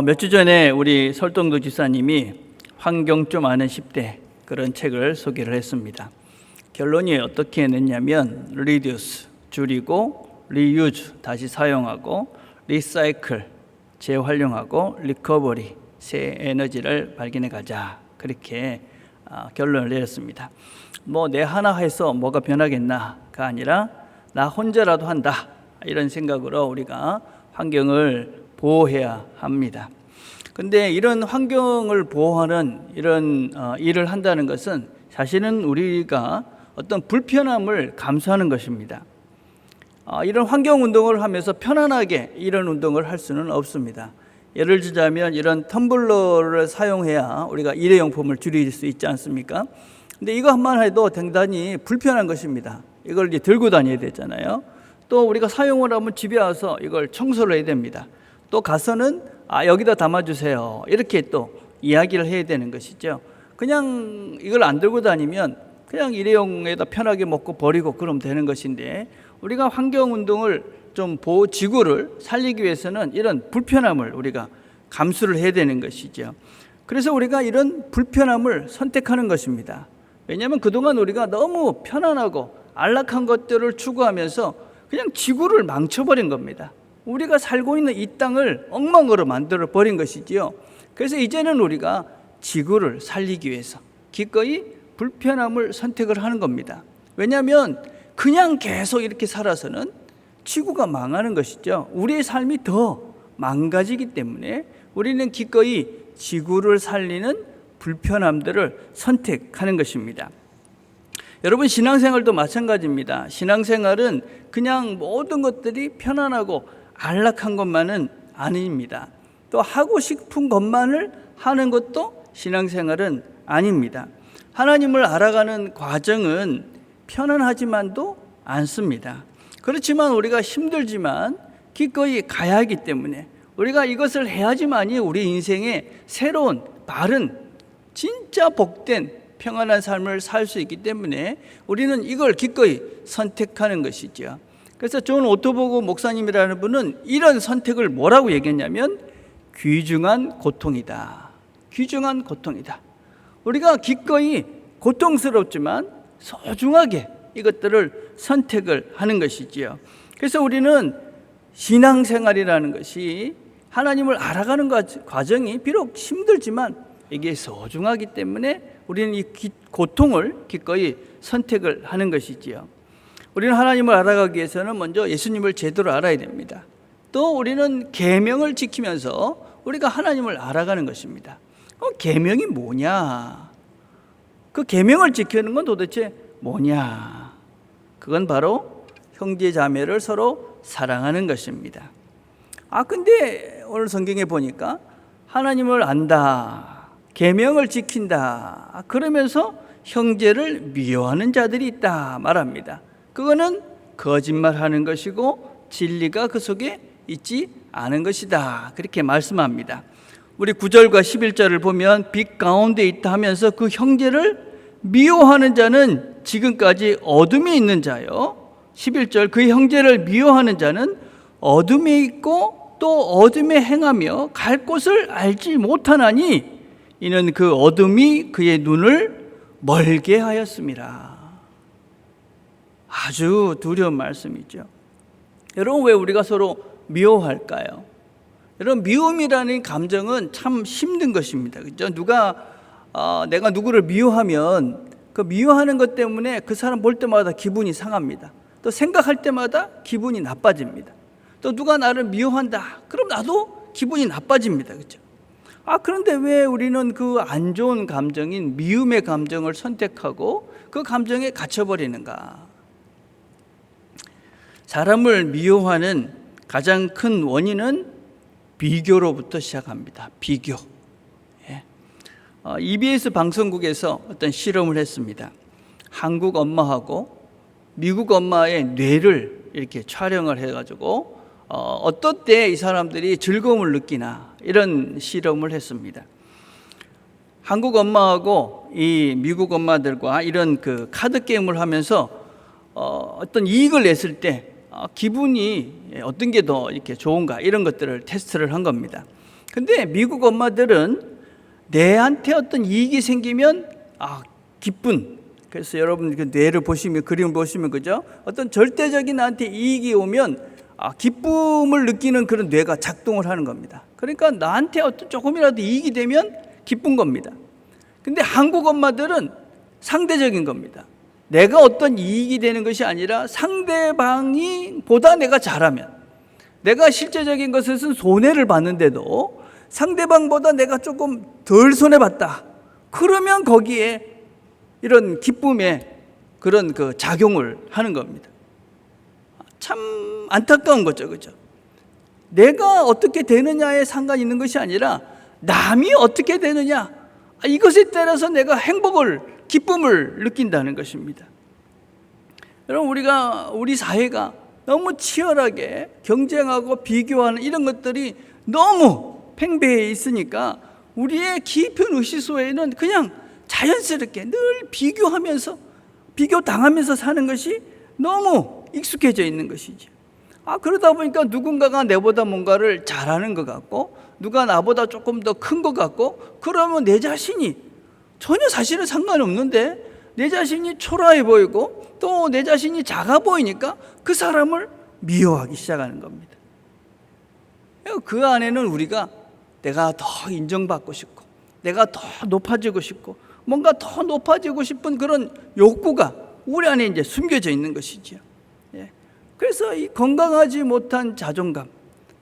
몇 주 전에 우리 설동도 지사님이 환경 좀 아는 10대 그런 책을 소개를 했습니다. 결론이 어떻게 냈냐면 리듀스, 줄이고, 리유즈, 다시 사용하고, 리사이클, 재활용하고, 리커버리, 새 에너지를 발견해 가자. 그렇게 결론을 내렸습니다. 내 하나 해서 뭐가 변하겠나가 아니라 나 혼자라도 한다. 이런 생각으로 우리가 환경을 보호해야 합니다. 근데 이런 환경을 보호하는 이런 일을 한다는 것은 사실은 우리가 어떤 불편함을 감수하는 것입니다. 이런 환경운동을 하면서 편안하게 이런 운동을 할 수는 없습니다. 예를 들자면 이런 텀블러를 사용해야 우리가 일회용품을 줄일 수 있지 않습니까? 근데 이것만 해도 대단히 불편한 것입니다. 이걸 이제 들고 다녀야 되잖아요. 또 우리가 사용을 하면 집에 와서 이걸 청소를 해야 됩니다. 또 가서는 여기다 담아주세요. 이렇게 또 이야기를 해야 되는 것이죠. 그냥 이걸 안 들고 다니면 그냥 일회용에다 편하게 먹고 버리고 그러면 되는 것인데 우리가 환경운동을 좀 지구를 살리기 위해서는 이런 불편함을 우리가 감수를 해야 되는 것이죠. 그래서 우리가 이런 불편함을 선택하는 것입니다. 왜냐하면 그동안 우리가 너무 편안하고 안락한 것들을 추구하면서 그냥 지구를 망쳐버린 겁니다. 우리가 살고 있는 이 땅을 엉망으로 만들어 버린 것이지요. 그래서 이제는 우리가 지구를 살리기 위해서 기꺼이 불편함을 선택을 하는 겁니다. 왜냐하면 그냥 계속 이렇게 살아서는 지구가 망하는 것이죠. 우리의 삶이 더 망가지기 때문에 우리는 기꺼이 지구를 살리는 불편함들을 선택하는 것입니다. 여러분, 신앙생활도 마찬가지입니다. 신앙생활은 그냥 모든 것들이 편안하고 안락한 것만은 아닙니다. 또 하고 싶은 것만을 하는 것도 신앙생활은 아닙니다. 하나님을 알아가는 과정은 편안하지만도 않습니다. 그렇지만 우리가 힘들지만 기꺼이 가야 하기 때문에 우리가 이것을 해야지만이 우리 인생의 새로운 바른 진짜 복된 평안한 삶을 살 수 있기 때문에 우리는 이걸 기꺼이 선택하는 것이죠. 그래서 존 오토보그 목사님이라는 분은 이런 선택을 뭐라고 얘기했냐면 귀중한 고통이다. 귀중한 고통이다. 우리가 기꺼이 고통스럽지만 소중하게 이것들을 선택을 하는 것이지요. 그래서 우리는 신앙생활이라는 것이 하나님을 알아가는 과정이 비록 힘들지만 이게 소중하기 때문에 우리는 이 고통을 기꺼이 선택을 하는 것이지요. 우리는 하나님을 알아가기 위해서는 먼저 예수님을 제대로 알아야 됩니다. 또 우리는 계명을 지키면서 우리가 하나님을 알아가는 것입니다. 계명이 뭐냐? 그 계명을 지키는 건 도대체 뭐냐? 그건 바로 형제 자매를 서로 사랑하는 것입니다. 근데 오늘 성경에 보니까 하나님을 안다, 계명을 지킨다, 그러면서 형제를 미워하는 자들이 있다 말합니다. 그거는 거짓말하는 것이고 진리가 그 속에 있지 않은 것이다, 그렇게 말씀합니다. 우리 9절과 11절을 보면 빛 가운데 있다 하면서 그 형제를 미워하는 자는 지금까지 어둠에 있는 자요. 11절 그 형제를 미워하는 자는 어둠에 있고 또 어둠에 행하며 갈 곳을 알지 못하나니 이는 그 어둠이 그의 눈을 멀게 하였습니다. 아주 두려운 말씀이죠. 여러분, 왜 우리가 서로 미워할까요? 여러분, 미움이라는 감정은 참 힘든 것입니다. 그렇죠? 내가 누구를 미워하면 그 미워하는 것 때문에 그 사람 볼 때마다 기분이 상합니다. 또 생각할 때마다 기분이 나빠집니다. 또 누가 나를 미워한다, 그럼 나도 기분이 나빠집니다. 그렇죠? 그런데 왜 우리는 그 안 좋은 감정인 미움의 감정을 선택하고 그 감정에 갇혀버리는가? 사람을 미워하는 가장 큰 원인은 비교로부터 시작합니다. 비교. EBS 방송국에서 어떤 실험을 했습니다. 한국 엄마하고 미국 엄마의 뇌를 이렇게 촬영을 해가지고 어떨 때 이 사람들이 즐거움을 느끼나 이런 실험을 했습니다. 한국 엄마하고 이 미국 엄마들과 이런 그 카드 게임을 하면서 어떤 이익을 냈을 때 기분이 어떤 게 더 이렇게 좋은가 이런 것들을 테스트를 한 겁니다. 근데 미국 엄마들은 내한테 어떤 이익이 생기면 기쁜, 그래서 여러분 그 뇌를 보시면, 그림을 보시면, 그죠? 어떤 절대적인 나한테 이익이 오면 기쁨을 느끼는 그런 뇌가 작동을 하는 겁니다. 그러니까 나한테 어떤 조금이라도 이익이 되면 기쁜 겁니다. 근데 한국 엄마들은 상대적인 겁니다. 내가 어떤 이익이 되는 것이 아니라 상대방이 보다 내가 잘하면, 내가 실제적인 것에서는 손해를 봤는데도 상대방보다 내가 조금 덜 손해봤다, 그러면 거기에 이런 기쁨의 그런 그 작용을 하는 겁니다. 참 안타까운 거죠, 그죠? 내가 어떻게 되느냐에 상관이 있는 것이 아니라 남이 어떻게 되느냐, 이것에 따라서 내가 행복을, 기쁨을 느낀다는 것입니다. 여러분, 우리 사회가 너무 치열하게 경쟁하고 비교하는 이런 것들이 너무 팽배해 있으니까 우리의 깊은 의식 속에는 그냥 자연스럽게 늘 비교하면서, 비교당하면서 사는 것이 너무 익숙해져 있는 것이죠. 그러다 보니까 누군가가 내보다 뭔가를 잘하는 것 같고, 누가 나보다 조금 더 큰 것 같고, 그러면 내 자신이 전혀 사실은 상관없는데 내 자신이 초라해 보이고 또 내 자신이 작아 보이니까 그 사람을 미워하기 시작하는 겁니다. 그 안에는 우리가 내가 더 인정받고 싶고, 내가 더 높아지고 싶고, 뭔가 더 높아지고 싶은 그런 욕구가 우리 안에 이제 숨겨져 있는 것이지요. 그래서 이 건강하지 못한 자존감,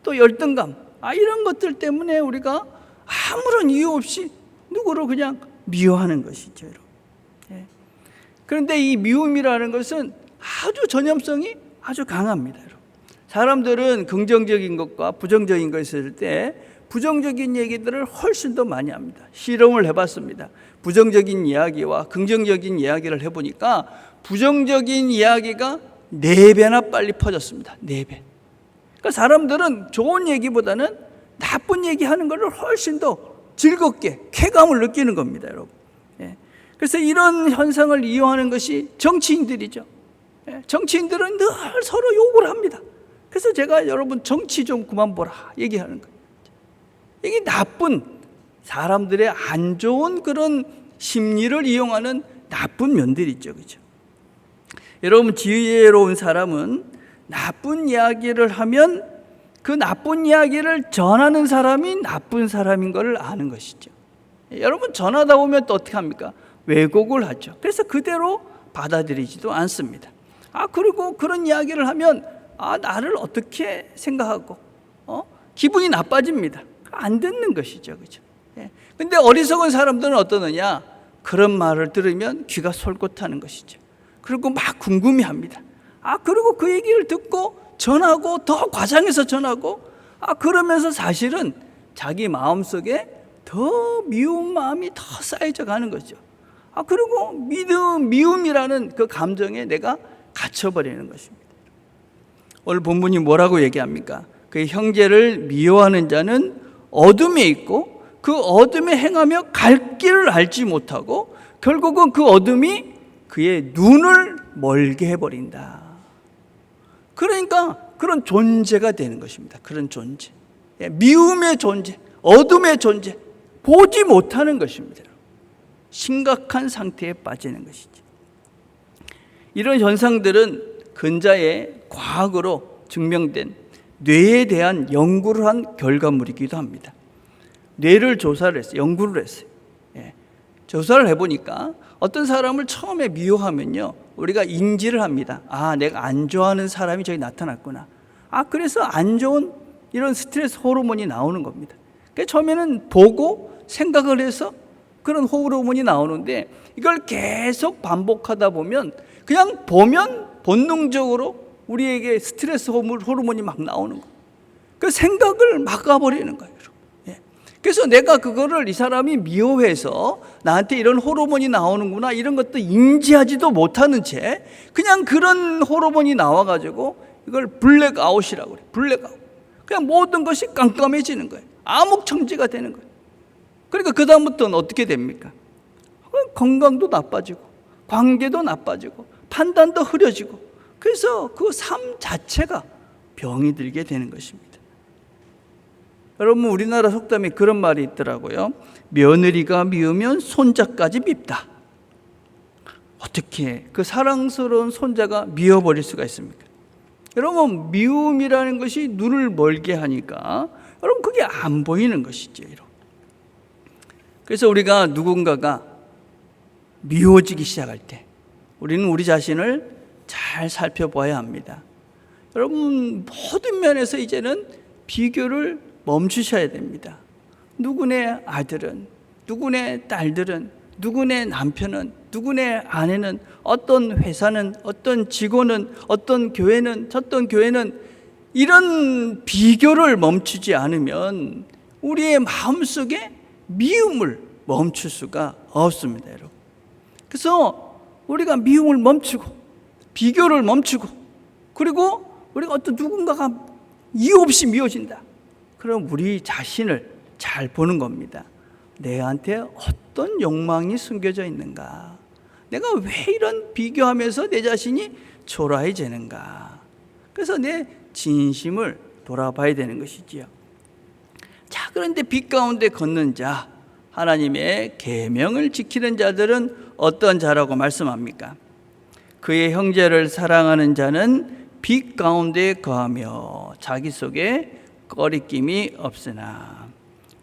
또 열등감, 이런 것들 때문에 우리가 아무런 이유 없이 누구를 그냥 미워하는 것이죠, 여러분. 그런데 이 미움이라는 것은 아주 전염성이 아주 강합니다, 여러분. 사람들은 긍정적인 것과 부정적인 것을 했을 때 부정적인 얘기들을 훨씬 더 많이 합니다. 실험을 해봤습니다. 부정적인 이야기와 긍정적인 이야기를 해보니까 부정적인 이야기가 4배나 빨리 퍼졌습니다. 4배. 그러니까 사람들은 좋은 얘기보다는 나쁜 얘기하는 것을 훨씬 더 즐겁게 쾌감을 느끼는 겁니다, 여러분. 그래서 이런 현상을 이용하는 것이 정치인들이죠. 정치인들은 늘 서로 욕을 합니다. 그래서 제가 여러분 정치 좀 그만 보라 얘기하는 거예요. 이게 나쁜 사람들의 안 좋은 그런 심리를 이용하는 나쁜 면들이 있죠, 그렇죠? 여러분, 지혜로운 사람은 나쁜 이야기를 하면 그 나쁜 이야기를 전하는 사람이 나쁜 사람인 걸 아는 것이죠. 여러분, 전하다 보면 또 어떻게 합니까? 왜곡을 하죠. 그래서 그대로 받아들이지도 않습니다. 그리고 그런 이야기를 하면 나를 어떻게 생각하고 기분이 나빠집니다. 안 듣는 것이죠, 그렇죠? 근데 어리석은 사람들은 어떠느냐? 그런 말을 들으면 귀가 솔깃하는 것이죠. 그리고 막 궁금해합니다. 그리고 그 얘기를 듣고 전하고 더 과장해서 전하고, 그러면서 사실은 자기 마음속에 더 미운 마음이 더 쌓여져 가는 거죠. 그리고 미움이라는 그 감정에 내가 갇혀버리는 것입니다. 오늘 본문이 뭐라고 얘기합니까? 그 형제를 미워하는 자는 어둠에 있고 그 어둠에 행하며 갈 길을 알지 못하고 결국은 그 어둠이 그의 눈을 멀게 해버린다. 그러니까 그런 존재가 되는 것입니다. 그런 존재, 미움의 존재, 어둠의 존재, 보지 못하는 것입니다. 심각한 상태에 빠지는 것이죠. 이런 현상들은 근자의 과학으로 증명된 뇌에 대한 연구를 한 결과물이기도 합니다. 뇌를 조사를 했어요. 연구를 했어요. 조사를 해보니까 어떤 사람을 처음에 미워하면요, 우리가 인지를 합니다. 내가 안 좋아하는 사람이 저기 나타났구나. 그래서 안 좋은 이런 스트레스 호르몬이 나오는 겁니다. 그러니까 처음에는 보고 생각을 해서 그런 호르몬이 나오는데, 이걸 계속 반복하다 보면 그냥 보면 본능적으로 우리에게 스트레스 호르몬이 막 나오는 거예요. 그 생각을 막아버리는 거예요. 그래서 내가 그거를, 이 사람이 미워해서 나한테 이런 호르몬이 나오는구나, 이런 것도 인지하지도 못하는 채 그냥 그런 호르몬이 나와가지고 이걸 블랙아웃이라고 그래요. 블랙아웃. 그냥 모든 것이 깜깜해지는 거예요. 암흑청지가 되는 거예요. 그러니까 그 다음부터는 어떻게 됩니까? 건강도 나빠지고 관계도 나빠지고 판단도 흐려지고, 그래서 그 삶 자체가 병이 들게 되는 것입니다. 여러분, 우리나라 속담에 그런 말이 있더라고요. 며느리가 미우면 손자까지 밉다. 어떻게 그 사랑스러운 손자가 미워버릴 수가 있습니까? 여러분, 미움이라는 것이 눈을 멀게 하니까 여러분, 그게 안 보이는 것이죠. 그래서 우리가 누군가가 미워지기 시작할 때 우리는 우리 자신을 잘 살펴봐야 합니다. 여러분, 모든 면에서 이제는 비교를 멈추셔야 됩니다. 누구네 아들은, 누구네 딸들은, 누구네 남편은, 누구네 아내는, 어떤 회사는, 어떤 직원은, 어떤 교회는, 저떤 교회는, 이런 비교를 멈추지 않으면 우리의 마음속에 미움을 멈출 수가 없습니다, 여러분. 그래서 우리가 미움을 멈추고 비교를 멈추고, 그리고 우리가 어떤 누군가가 이유 없이 미워진다, 그럼 우리 자신을 잘 보는 겁니다. 내한테 어떤 욕망이 숨겨져 있는가? 내가 왜 이런 비교하면서 내 자신이 초라해지는가? 그래서 내 진심을 돌아봐야 되는 것이지요. 자, 그런데 빛 가운데 걷는 자, 하나님의 계명을 지키는 자들은 어떤 자라고 말씀합니까? 그의 형제를 사랑하는 자는 빛 가운데 거하며 자기 속에 꺼리낌이 없으나.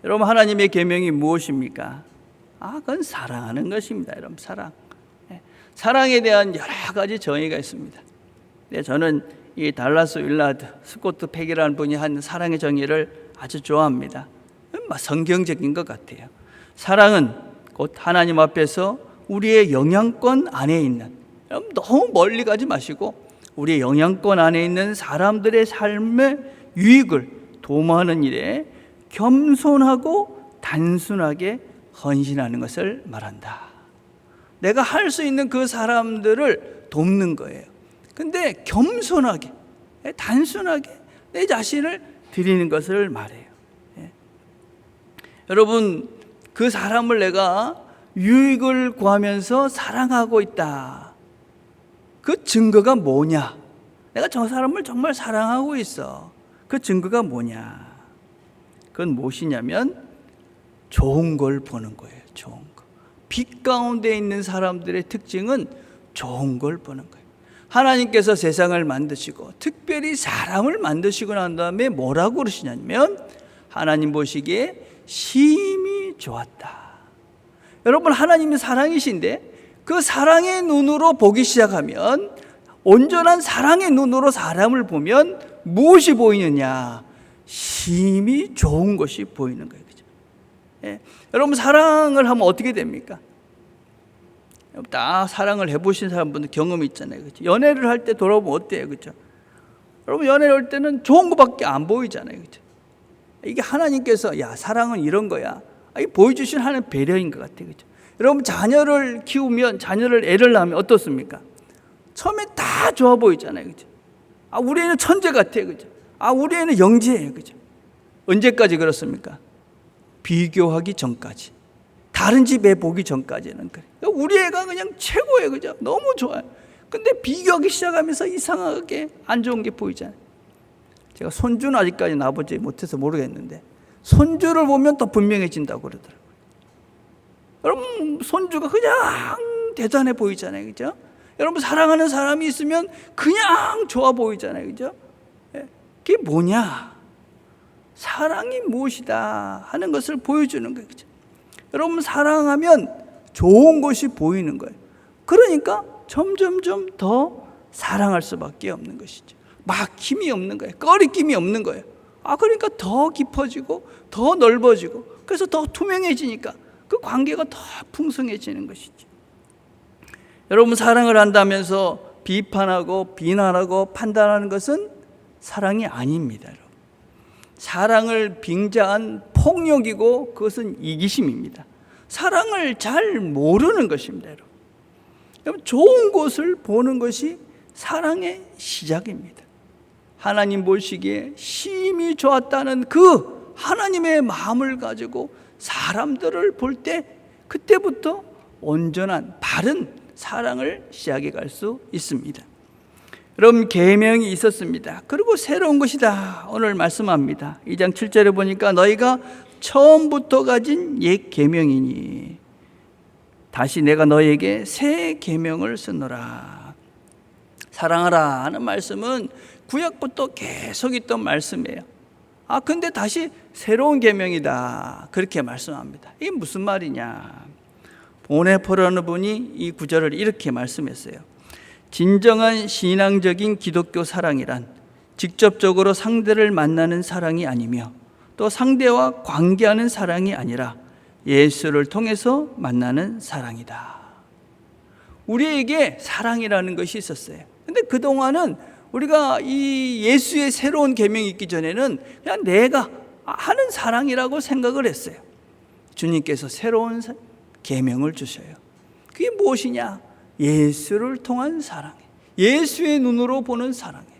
여러분, 하나님의 계명이 무엇입니까? 그건 사랑하는 것입니다. 여러분, 사랑. 사랑에 대한 여러 가지 정의가 있습니다. 저는 이 달라스 윌라드 스코트 팩이라는 분이 한 사랑의 정의를 아주 좋아합니다. 성경적인 것 같아요. 사랑은 곧 하나님 앞에서 우리의 영향권 안에 있는, 여러분, 너무 멀리 가지 마시고 우리의 영향권 안에 있는 사람들의 삶의 유익을 도모하는 일에 겸손하고 단순하게 헌신하는 것을 말한다. 내가 할 수 있는 그 사람들을 돕는 거예요. 근데 겸손하게, 단순하게 내 자신을 드리는 것을 말해요. 여러분, 그 사람을 내가 유익을 구하면서 사랑하고 있다. 그 증거가 뭐냐? 내가 저 사람을 정말 사랑하고 있어. 그 증거가 뭐냐? 그건 무엇이냐면 좋은 걸 보는 거예요. 좋은 거. 빛 가운데 있는 사람들의 특징은 좋은 걸 보는 거예요. 하나님께서 세상을 만드시고 특별히 사람을 만드시고 난 다음에 뭐라고 그러시냐면 하나님 보시기에 심히 좋았다. 여러분, 하나님이 사랑이신데 그 사랑의 눈으로 보기 시작하면, 온전한 사랑의 눈으로 사람을 보면 무엇이 보이느냐? 심히 좋은 것이 보이는 거예요. 그죠? 여러분, 사랑을 하면 어떻게 됩니까? 다 사랑을 해보신 사람분들 경험이 있잖아요. 그죠? 연애를 할 때 돌아보면 어때요? 그죠? 여러분, 연애를 할 때는 좋은 것밖에 안 보이잖아요. 그죠? 이게 하나님께서 야, 사랑은 이런 거야, 이 보여주신 하나님 배려인 것 같아요. 그죠? 여러분, 자녀를 키우면, 자녀를 애를 낳으면 어떻습니까? 처음에 다 좋아 보이잖아요. 그죠? 우리 애는 천재 같아요. 그죠? 우리 애는 영재예요. 그죠? 언제까지 그렇습니까? 비교하기 전까지, 다른 집 애 보기 전까지는 그래. 우리 애가 그냥 최고예요. 그죠? 너무 좋아요. 근데 비교하기 시작하면서 이상하게 안 좋은 게 보이잖아요. 제가 손주는 아직까지 낳아보지 못해서 모르겠는데, 손주를 보면 더 분명해진다고 그러더라고요. 여러분, 손주가 그냥 대단해 보이잖아요. 그죠? 여러분, 사랑하는 사람이 있으면 그냥 좋아 보이잖아요. 그죠? 그게 뭐냐? 사랑이 무엇이다 하는 것을 보여주는 거예요. 그죠? 여러분, 사랑하면 좋은 것이 보이는 거예요. 그러니까 점점점 더 사랑할 수밖에 없는 것이죠. 막힘이 없는 거예요. 꺼리낌이 없는 거예요. 그러니까 더 깊어지고 더 넓어지고, 그래서 더 투명해지니까 그 관계가 더 풍성해지는 것이죠. 여러분, 사랑을 한다면서 비판하고 비난하고 판단하는 것은 사랑이 아닙니다. 여러분. 사랑을 빙자한 폭력이고 그것은 이기심입니다. 사랑을 잘 모르는 것입니다. 여러분, 좋은 것을 보는 것이 사랑의 시작입니다. 하나님 보시기에 심히 좋았다는 그 하나님의 마음을 가지고 사람들을 볼 때, 그때부터 온전한 바른 사랑을 시작해 갈 수 있습니다. 여러분, 계명이 있었습니다. 그리고 새로운 것이다 오늘 말씀합니다. 2장 7절에 보니까 너희가 처음부터 가진 옛 계명이니 다시 내가 너희에게 새 계명을 쓰노라. 사랑하라 하는 말씀은 구약부터 계속 있던 말씀이에요. 근데 다시 새로운 계명이다 그렇게 말씀합니다. 이게 무슨 말이냐? 보네포라는 분이 이 구절을 이렇게 말씀했어요. 진정한 신앙적인 기독교 사랑이란 직접적으로 상대를 만나는 사랑이 아니며 또 상대와 관계하는 사랑이 아니라 예수를 통해서 만나는 사랑이다. 우리에게 사랑이라는 것이 있었어요. 근데 그동안은 우리가 이 예수의 새로운 계명이 있기 전에는 그냥 내가 하는 사랑이라고 생각을 했어요. 주님께서 새로운 계명을 주셔요. 그게 무엇이냐? 예수를 통한 사랑이에요. 예수의 눈으로 보는 사랑이에요.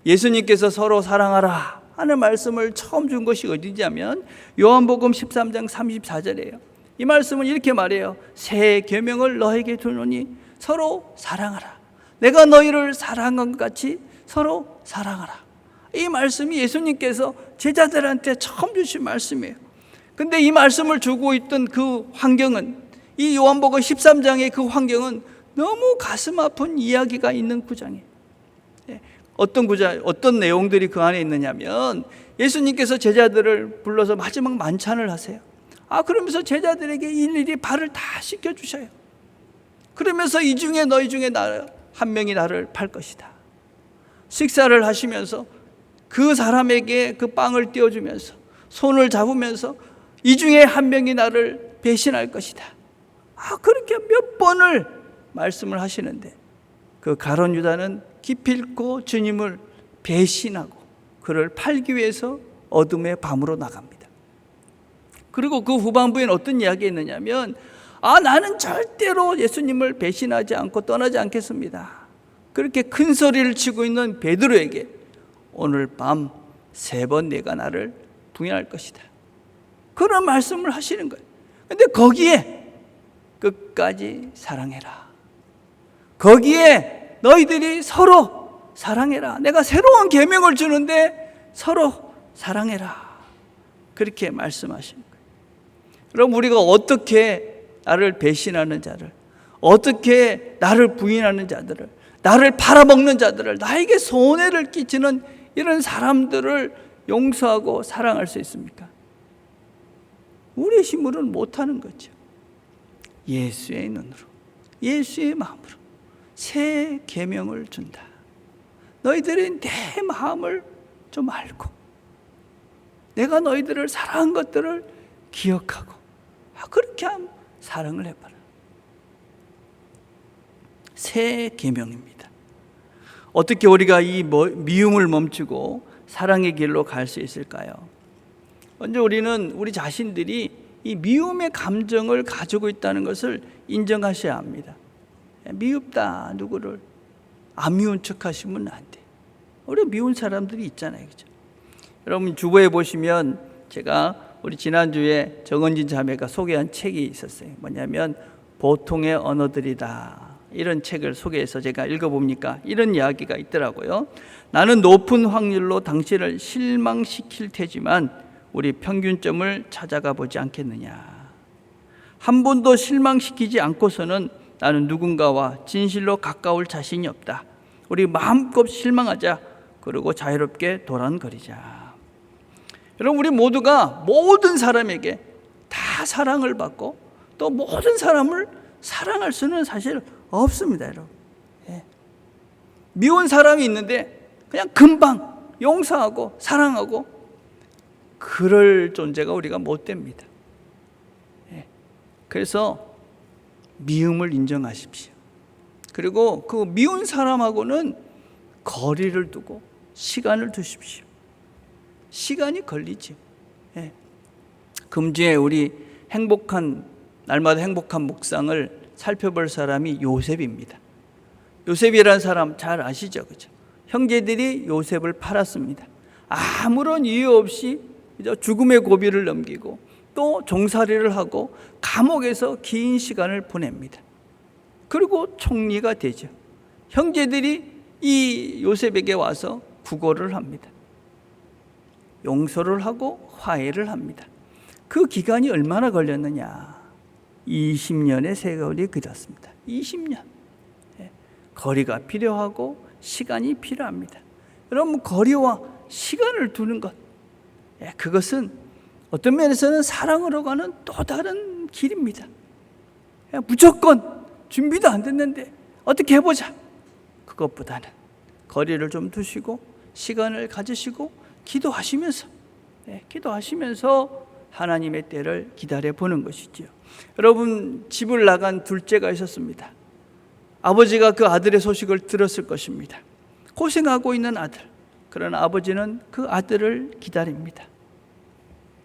예수님께서 서로 사랑하라 하는 말씀을 처음 준 것이 어디냐면 요한복음 13장 34절이에요. 이 말씀은 이렇게 말해요. 새 계명을 너에게 주노니 서로 사랑하라. 내가 너희를 사랑한 것 같이 서로 사랑하라. 이 말씀이 예수님께서 제자들한테 처음 주신 말씀이에요. 근데 이 말씀을 주고 있던 그 환경은, 이 요한복음 13장의 그 환경은 너무 가슴 아픈 이야기가 있는 구장이에요. 어떤 내용들이 그 안에 있느냐면 예수님께서 제자들을 불러서 마지막 만찬을 하세요. 그러면서 제자들에게 일일이 발을 다 씻겨주셔요. 그러면서 이 중에 너희 중에 한 명이 나를 팔 것이다. 식사를 하시면서 그 사람에게 그 빵을 띄워주면서 손을 잡으면서 이 중에 한 명이 나를 배신할 것이다. 그렇게 몇 번을 말씀을 하시는데 그 가룟 유다는 기필코 주님을 배신하고 그를 팔기 위해서 어둠의 밤으로 나갑니다. 그리고 그 후반부에는 어떤 이야기가 있느냐면 나는 절대로 예수님을 배신하지 않고 떠나지 않겠습니다. 그렇게 큰 소리를 치고 있는 베드로에게 오늘 밤 3번 내가 나를 부인할 것이다. 그런 말씀을 하시는 거예요. 근데 거기에 끝까지 사랑해라. 거기에 너희들이 서로 사랑해라. 내가 새로운 계명을 주는데 서로 사랑해라. 그렇게 말씀하시는 거예요. 그럼 우리가 어떻게 나를 배신하는 자를, 어떻게 나를 부인하는 자들을, 나를 팔아먹는 자들을, 나에게 손해를 끼치는 이런 사람들을 용서하고 사랑할 수 있습니까? 우리의 힘으로는 못하는 거죠. 예수의 눈으로, 예수의 마음으로 새 계명을 준다. 너희들이 내 마음을 좀 알고 내가 너희들을 사랑한 것들을 기억하고 그렇게 하면 사랑을 해봐라. 새 계명입니다. 어떻게 우리가 이 미움을 멈추고 사랑의 길로 갈 수 있을까요? 먼저 우리는 우리 자신들이 이 미움의 감정을 가지고 있다는 것을 인정하셔야 합니다. 미웁다 누구를 안 미운 척 하시면 안 돼. 우리 미운 사람들이 있잖아요, 그죠? 여러분 주보에 보시면 제가 우리 지난주에 정은진 자매가 소개한 책이 있었어요. 뭐냐면 보통의 언어들이다. 이런 책을 소개해서 제가 읽어보니까 이런 이야기가 있더라고요. 나는 높은 확률로 당신을 실망시킬 테지만 우리 평균점을 찾아가 보지 않겠느냐. 한 번도 실망시키지 않고서는 나는 누군가와 진실로 가까울 자신이 없다. 우리 마음껏 실망하자. 그리고 자유롭게 도란거리자. 여러분 우리 모두가 모든 사람에게 다 사랑을 받고 또 모든 사람을 사랑할 수는 사실 없습니다, 여러분. 미운 사람이 있는데 그냥 금방 용서하고 사랑하고 그럴 존재가 우리가 못 됩니다. 그래서 미움을 인정하십시오. 그리고 그 미운 사람하고는 거리를 두고 시간을 두십시오. 시간이 걸리죠. 금주에 우리 날마다 행복한 묵상을 살펴볼 사람이 요셉입니다. 요셉이라는 사람 잘 아시죠? 그죠? 형제들이 요셉을 팔았습니다. 아무런 이유 없이 죽음의 고비를 넘기고 또 종살이를 하고 감옥에서 긴 시간을 보냅니다. 그리고 총리가 되죠. 형제들이 이 요셉에게 와서 구걸을 합니다. 용서를 하고 화해를 합니다. 그 기간이 얼마나 걸렸느냐? 20년의 세월이 걸렸습니다. 20년. 거리가 필요하고 시간이 필요합니다. 여러분, 거리와 시간을 두는 것, 그것은 어떤 면에서는 사랑으로 가는 또 다른 길입니다. 무조건 준비도 안 됐는데 어떻게 해보자. 그것보다는 거리를 좀 두시고 시간을 가지시고 기도하시면서 하나님의 때를 기다려 보는 것이지요. 여러분, 집을 나간 둘째가 있었습니다. 아버지가 그 아들의 소식을 들었을 것입니다. 고생하고 있는 아들. 그러나 아버지는 그 아들을 기다립니다.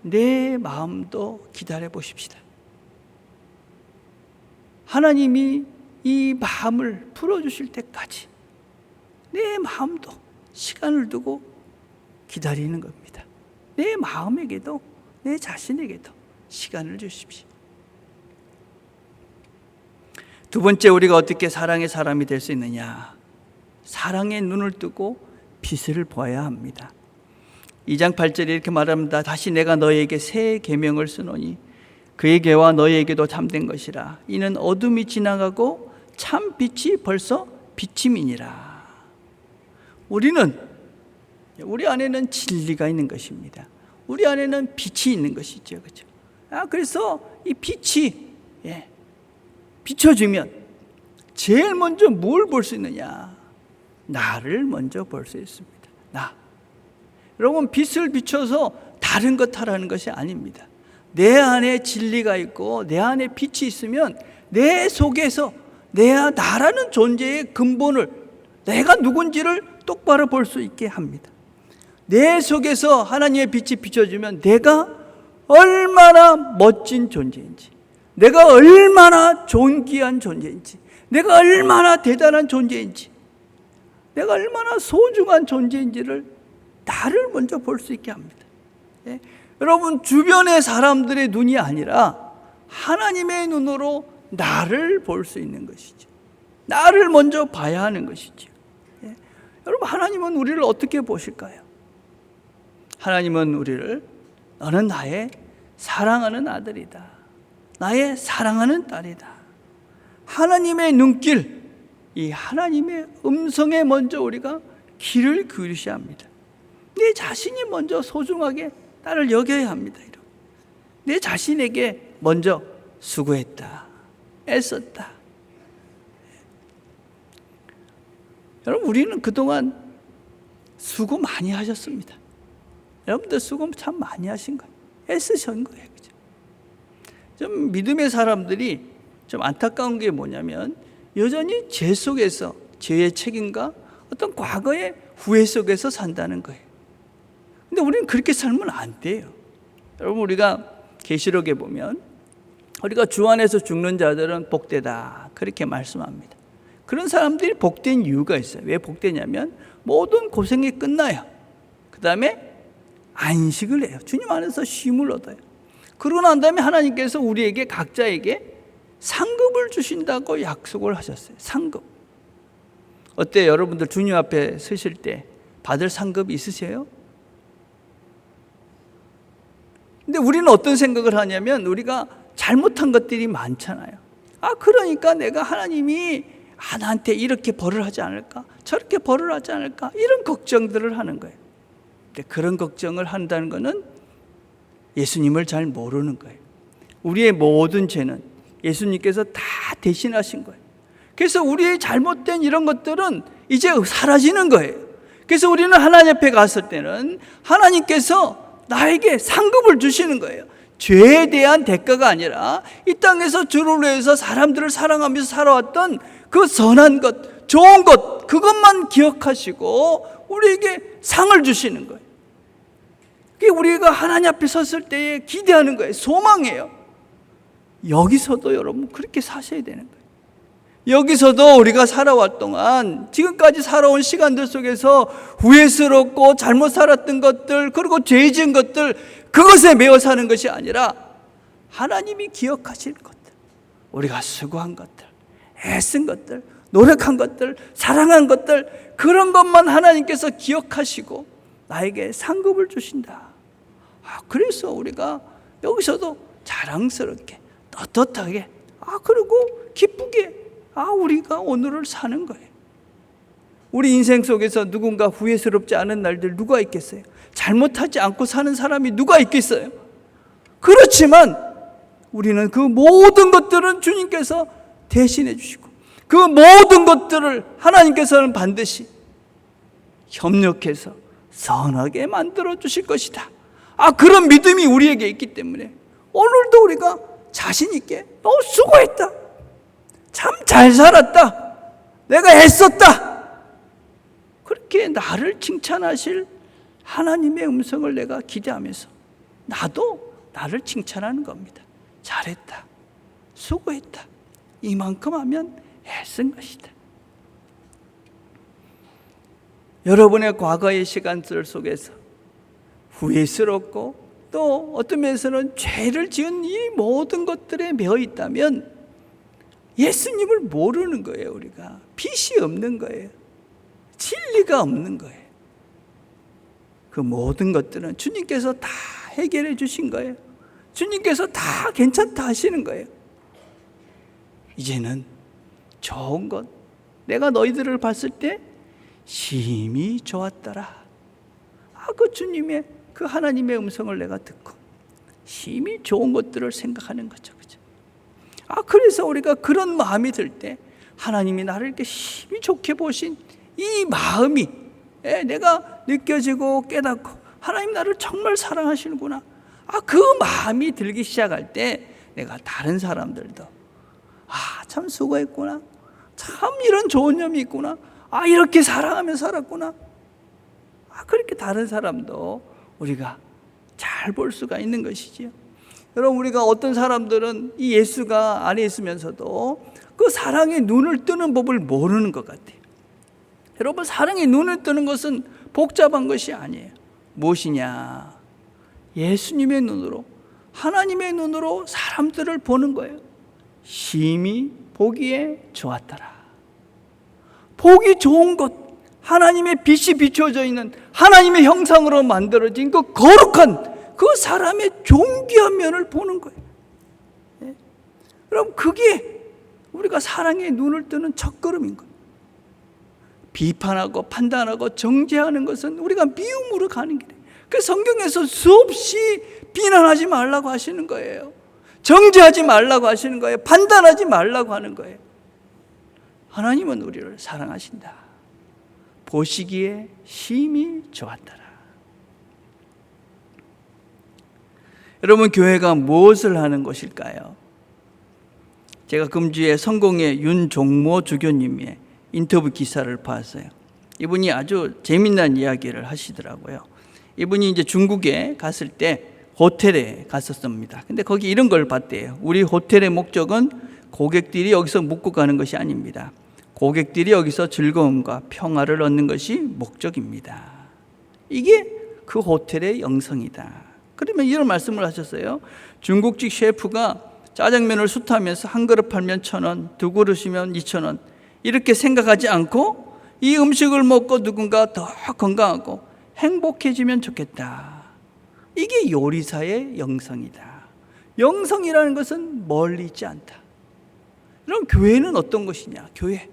내 마음도 기다려 보십시다. 하나님이 이 마음을 풀어주실 때까지 내 마음도 시간을 두고 기다리는 겁니다. 내 마음에게도 내 자신에게도 시간을 주십시오. 두 번째, 우리가 어떻게 사랑의 사람이 될 수 있느냐? 사랑의 눈을 뜨고 빛을 보아야 합니다. 2장 8절에 이렇게 말합니다. 다시 내가 너에게 새 계명을 쓰노니 그에게와 너에게도 참된 것이라. 이는 어둠이 지나가고 참 빛이 벌써 비침이니라. 우리 안에는 진리가 있는 것입니다. 우리 안에는 빛이 있는 것이죠. 그렇죠? 그래서 이 빛이 비춰주면 제일 먼저 뭘 볼 수 있느냐? 나를 먼저 볼 수 있습니다. 나. 여러분, 빛을 비춰서 다른 것 하라는 것이 아닙니다. 내 안에 진리가 있고 내 안에 빛이 있으면 내 속에서 나라는 존재의 근본을, 내가 누군지를 똑바로 볼 수 있게 합니다. 내 속에서 하나님의 빛이 비춰주면 내가 얼마나 멋진 존재인지, 내가 얼마나 존귀한 존재인지, 내가 얼마나 대단한 존재인지, 내가 얼마나 소중한 존재인지를 나를 먼저 볼 수 있게 합니다. 여러분, 주변의 사람들의 눈이 아니라 하나님의 눈으로 나를 볼 수 있는 것이죠. 나를 먼저 봐야 하는 것이죠. 여러분, 하나님은 우리를 어떻게 보실까요? 하나님은 우리를, 너는 나의 사랑하는 아들이다, 나의 사랑하는 딸이다. 하나님의 눈길, 이 하나님의 음성에 먼저 우리가 귀를 기울이셔야 합니다. 내 자신이 먼저 소중하게 나를 여겨야 합니다. 내 자신에게 먼저 수고했다, 애썼다. 여러분, 우리는 그동안 수고 많이 하셨습니다. 여러분들 수고 참 많이 하신 거예요. 애쓰신 거예요. 그죠? 좀 믿음의 사람들이 좀 안타까운 게 뭐냐면 여전히 죄 속에서, 죄의 책임과 어떤 과거의 후회 속에서 산다는 거예요. 근데 우리는 그렇게 살면 안 돼요. 여러분, 우리가 계시록에 보면 우리가 주 안에서 죽는 자들은 복되다, 그렇게 말씀합니다. 그런 사람들이 복된 이유가 있어요. 왜 복되냐면 모든 고생이 끝나요. 그 다음에 안식을 해요. 주님 안에서 쉼을 얻어요. 그러고 난 다음에 하나님께서 우리에게 각자에게 상급을 주신다고 약속을 하셨어요. 상급. 어때요? 여러분들 주님 앞에 서실 때 받을 상급이 있으세요? 근데 우리는 어떤 생각을 하냐면 우리가 잘못한 것들이 많잖아요. 그러니까 내가 하나님이 나한테 이렇게 벌을 하지 않을까? 저렇게 벌을 하지 않을까? 이런 걱정들을 하는 거예요. 근데 그런 걱정을 한다는 것은 예수님을 잘 모르는 거예요. 우리의 모든 죄는 예수님께서 다 대신하신 거예요. 그래서 우리의 잘못된 이런 것들은 이제 사라지는 거예요. 그래서 우리는 하나님 앞에 갔을 때는 하나님께서 나에게 상급을 주시는 거예요. 죄에 대한 대가가 아니라 이 땅에서 주를 위해서 사람들을 사랑하면서 살아왔던 그 선한 것, 좋은 것, 그것만 기억하시고 우리에게 상을 주시는 거예요. 그게 우리가 하나님 앞에 섰을 때에 기대하는 거예요. 소망이에요. 여기서도 여러분 그렇게 사셔야 되는 거예요. 여기서도 우리가 살아왔 동안 지금까지 살아온 시간들 속에서 후회스럽고 잘못 살았던 것들, 그리고 죄 지은 것들, 그것에 매여 사는 것이 아니라 하나님이 기억하실 것들, 우리가 수고한 것들, 애쓴 것들, 노력한 것들, 사랑한 것들, 그런 것만 하나님께서 기억하시고 나에게 상급을 주신다. 그래서 우리가 여기서도 자랑스럽게 떳떳하게 그리고 기쁘게 우리가 오늘을 사는 거예요. 우리 인생 속에서 누군가 후회스럽지 않은 날들 누가 있겠어요? 잘못하지 않고 사는 사람이 누가 있겠어요? 그렇지만 우리는 그 모든 것들은 주님께서 대신해 주시고 그 모든 것들을 하나님께서는 반드시 협력해서 선하게 만들어 주실 것이다. 그런 믿음이 우리에게 있기 때문에 오늘도 우리가 자신 있게 너 수고했다. 참 잘 살았다. 내가 애썼다. 그렇게 나를 칭찬하실 하나님의 음성을 내가 기대하면서 나도 나를 칭찬하는 겁니다. 잘했다. 수고했다. 이만큼 하면 애쓴 것이다. 여러분의 과거의 시간들 속에서 후회스럽고 또 어떤 면에서는 죄를 지은 이 모든 것들에 매여 있다면 예수님을 모르는 거예요. 우리가 빛이 없는 거예요. 진리가 없는 거예요. 그 모든 것들은 주님께서 다 해결해 주신 거예요. 주님께서 다 괜찮다 하시는 거예요. 이제는 좋은 것, 내가 너희들을 봤을 때 심히 좋았더라. 그 주님의 그 하나님의 음성을 내가 듣고 심히 좋은 것들을 생각하는 거죠. 그죠? 그래서 우리가 그런 마음이 들 때 하나님이 나를 이렇게 심히 좋게 보신 이 마음이 내가 느껴지고 깨닫고 하나님 나를 정말 사랑하시는구나. 그 마음이 들기 시작할 때 내가 다른 사람들도 참 수고했구나. 참 이런 좋은 점이 있구나. 이렇게 사랑하며 살았구나. 그렇게 다른 사람도 우리가 잘 볼 수가 있는 것이지요. 여러분, 우리가 어떤 사람들은 이 예수가 안에 있으면서도 그 사랑의 눈을 뜨는 법을 모르는 것 같아요. 여러분, 사랑의 눈을 뜨는 것은 복잡한 것이 아니에요. 무엇이냐? 예수님의 눈으로, 하나님의 눈으로 사람들을 보는 거예요. 심히 보기에 좋았더라. 보기 좋은 것, 하나님의 빛이 비춰져 있는 하나님의 형상으로 만들어진 그 거룩한 그 사람의 존귀한 면을 보는 거예요. 여러분, 그게 우리가 사랑의 눈을 뜨는 첫걸음인 거예요. 비판하고 판단하고 정죄하는 것은 우리가 미움으로 가는 길이에요. 그 성경에서 수없이 비난하지 말라고 하시는 거예요. 정죄하지 말라고 하시는 거예요. 판단하지 말라고 하는 거예요. 하나님은 우리를 사랑하신다. 보시기에 심히 좋았더라. 여러분, 교회가 무엇을 하는 곳일까요? 제가 금주에 성공의 윤종모 주교님의 인터뷰 기사를 봤어요. 이분이 아주 재미난 이야기를 하시더라고요. 이분이 이제 중국에 갔을 때 호텔에 갔었습니다. 근데 거기 이런 걸 봤대요. 우리 호텔의 목적은 고객들이 여기서 묵고 가는 것이 아닙니다. 고객들이 여기서 즐거움과 평화를 얻는 것이 목적입니다. 이게 그 호텔의 영성이다. 그러면 이런 말씀을 하셨어요. 중국집 셰프가 짜장면을 숯하면서 한 그릇 팔면 1,000원, 두 그릇이면 2,000원 이렇게 생각하지 않고 이 음식을 먹고 누군가 더 건강하고 행복해지면 좋겠다. 이게 요리사의 영성이다. 영성이라는 것은 멀리 있지 않다. 그럼 교회는 어떤 것이냐? 교회.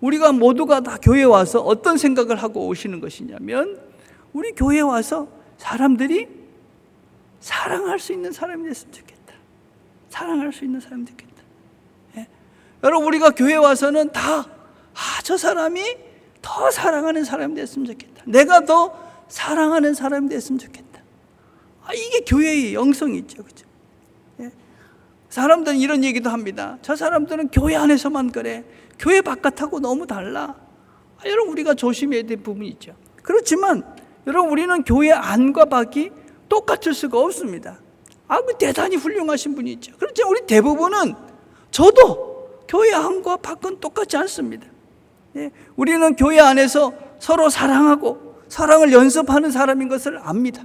우리가 모두가 다 교회에 와서 어떤 생각을 하고 오시는 것이냐면 우리 교회에 와서 사람들이 사랑할 수 있는 사람이 됐으면 좋겠다. 사랑할 수 있는 사람이 됐겠다. 예? 여러분, 우리가 교회에 와서는 다 저 사람이 더 사랑하는 사람이 됐으면 좋겠다. 내가 더 사랑하는 사람이 됐으면 좋겠다. 이게 교회의 영성이 있죠. 그렇죠? 예? 사람들은 이런 얘기도 합니다. 저 사람들은 교회 안에서만 그래. 교회 바깥하고 너무 달라. 여러분, 우리가 조심해야 될 부분이 있죠. 그렇지만 여러분, 우리는 교회 안과 밖이 똑같을 수가 없습니다. 그 대단히 훌륭하신 분이 있죠. 그렇지만 우리 대부분은 저도 교회 안과 밖은 똑같지 않습니다. 예? 우리는 교회 안에서 서로 사랑하고 사랑을 연습하는 사람인 것을 압니다.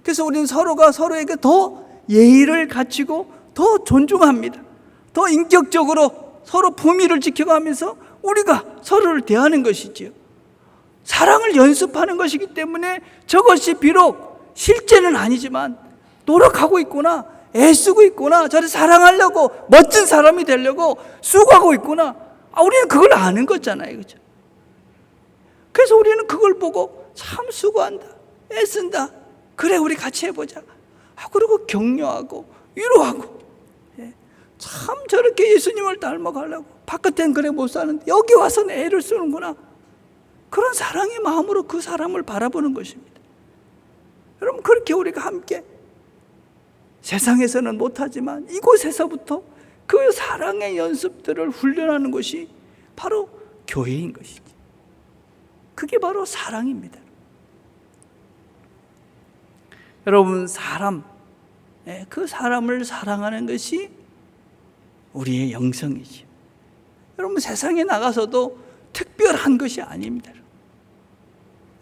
그래서 우리는 서로가 서로에게 더 예의를 갖추고 더 존중합니다. 더 인격적으로 서로 품위를 지켜가면서 우리가 서로를 대하는 것이지요. 사랑을 연습하는 것이기 때문에 저것이 비록 실제는 아니지만 노력하고 있구나, 애쓰고 있구나, 저를 사랑하려고 멋진 사람이 되려고 수고하고 있구나. 우리는 그걸 아는 거잖아요, 그죠? 그래서 우리는 그걸 보고 참 수고한다, 애쓴다, 그래 우리 같이 해보자. 그리고 격려하고 위로하고, 참 저렇게 예수님을 닮아가려고 바깥엔 그래 못 사는데 여기 와서는 애를 쓰는구나. 그런 사랑의 마음으로 그 사람을 바라보는 것입니다. 여러분, 그렇게 우리가 함께 세상에서는 못하지만 이곳에서부터 그 사랑의 연습들을 훈련하는 것이 바로 교회인 것이지. 그게 바로 사랑입니다. 여러분, 그 사람을 사랑하는 것이 우리의 영성이지. 여러분, 세상에 나가서도 특별한 것이 아닙니다.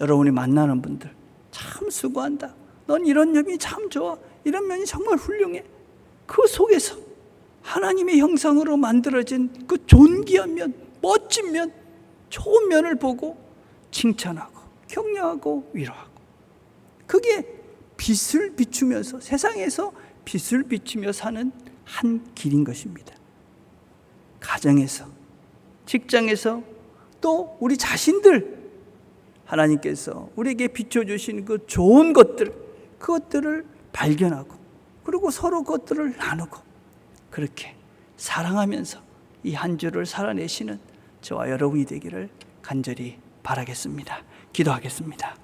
여러분이 만나는 분들 참 수고한다, 넌 이런 면이 참 좋아, 이런 면이 정말 훌륭해. 그 속에서 하나님의 형상으로 만들어진 그 존귀한 면, 멋진 면, 좋은 면을 보고 칭찬하고 격려하고 위로하고, 그게 빛을 비추면서 세상에서 빛을 비추며 사는 한 길인 것입니다. 가정에서, 직장에서, 또 우리 자신들, 하나님께서 우리에게 비춰주신 그 좋은 것들, 그것들을 발견하고 그리고 서로 그것들을 나누고 그렇게 사랑하면서 이 한 주를 살아내시는 저와 여러분이 되기를 간절히 바라겠습니다. 기도하겠습니다.